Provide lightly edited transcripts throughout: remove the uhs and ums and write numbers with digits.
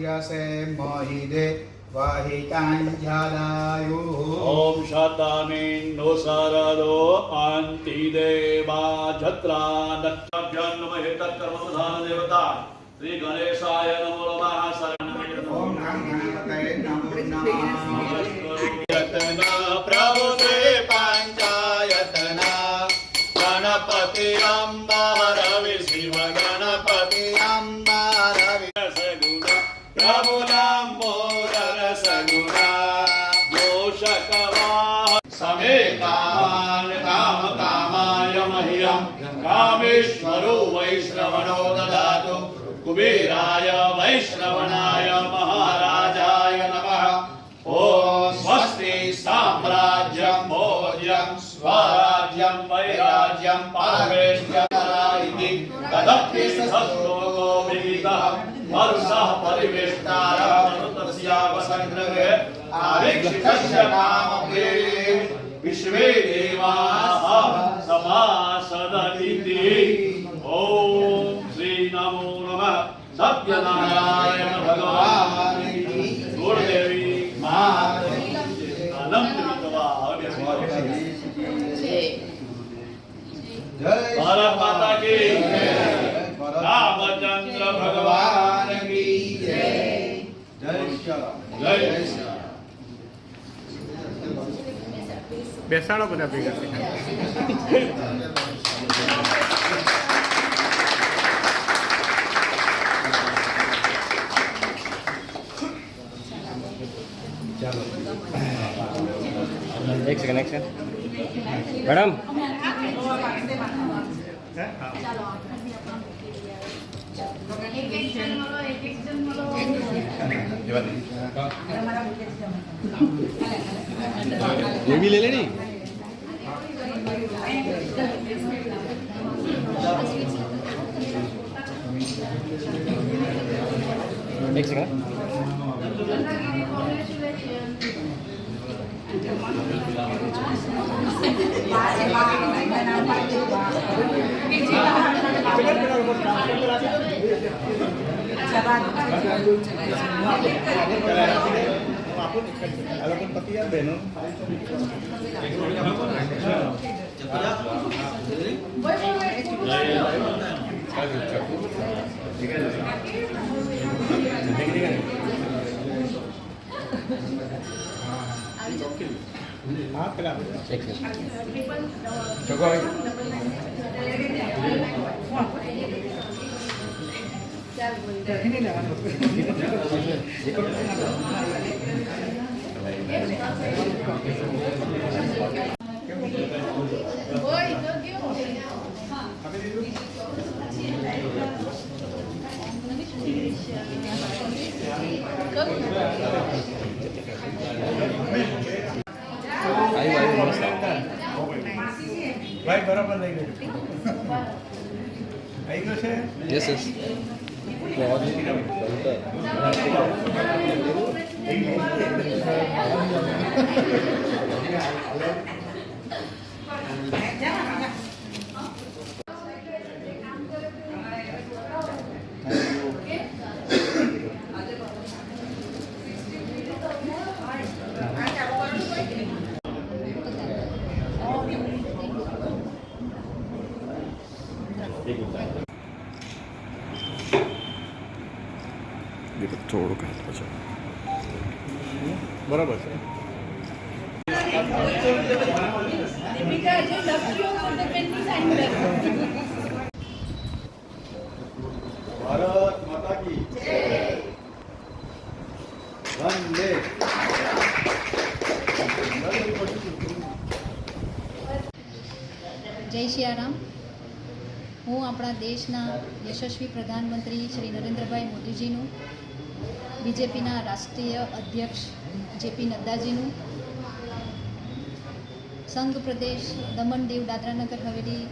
यसे मोहिदे वाहिताञ्जलायुः। ओम शतानीनो सरदो अन्तिदेवा जत्रा नक्षभ्यं नमः तत्कर्मप्रधान देवता श्री गणेशाय नमो नमः। ओम गणपतये नमो नमः। यतना प्रभु श्री पंचायतना गणपति अम्बा रवि शिव गणपति अम्बा रवि सगुणा प्रभु लंबोदर सगुणा दोषकवाह समे कामान काम कामाय मह्यं कामेश्वरो वैश्रवणो ददातु कुबेराय वैश्रवणाय महाराजाय नमः। ओम स्वस्ति साम्राज्यं भोज्यं स्वराज्यं वैराज्यं पारमेष्ठ्यमरायिति तदप्ये सश्लोको विदितः मरुषः परिवेष्टारः मनुतस्यावसङ्ग्रहे आवीक्षितस्य नामके विश्वे देवाः समासदन्ति। ओम श्री नमो नमः। सत्यनारायण भगवान की गुरुदेवी अनंत भारत माता की रामचंद्र भगवान की जय जय जय। બેસાડો બધા ભેગા ચાલો એક સેકન્ડ મેડમ ये भी ले लेनी एक second walaupun peti ya beno ભાઈ બરાબર લઈ ગયો આવી ગયો છે યસ યસ થોડું કાઢો છો બરાબર છે भारत माता की वंदे। જય સિયારામ। હું આપણા દેશના યશસ્વી પ્રધાનમંત્રી શ્રી નરેન્દ્રભાઈ મોદીજીનું, બીજેપીના રાષ્ટ્રીય અધ્યક્ષ જેપી નડ્ડાજીનું, સંઘ પ્રદેશ દમણ દીવ દાદરાનગર હવેલી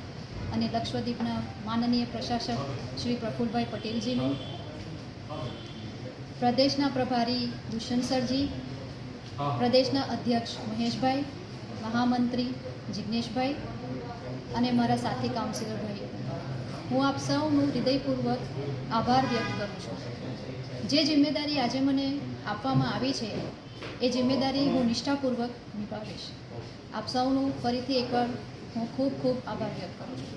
અને લક્ષદ્વીપના માનનીય પ્રશાસક શ્રી પ્રફુલભાઈ પટેલજીનું, પ્રદેશના પ્રભારી દુષ્યંત સરજી, પ્રદેશના અધ્યક્ષ મહેશભાઈ, મહામંત્રી જિજ્ઞેશભાઈ અને મારા સાથી કાઉન્સિલર ભાઈઓ, હું આપ સૌનું હૃદયપૂર્વક આભાર વ્યક્ત કરું છું. જે જિમ્મેદારી આજે મને આપવામાં આવી છે એ જિમ્મેદારી હું નિષ્ઠાપૂર્વક નિભાવીશ. આપ સૌનું ફરીથી એકવાર હું ખૂબ ખૂબ આભાર વ્યક્ત કરું છું.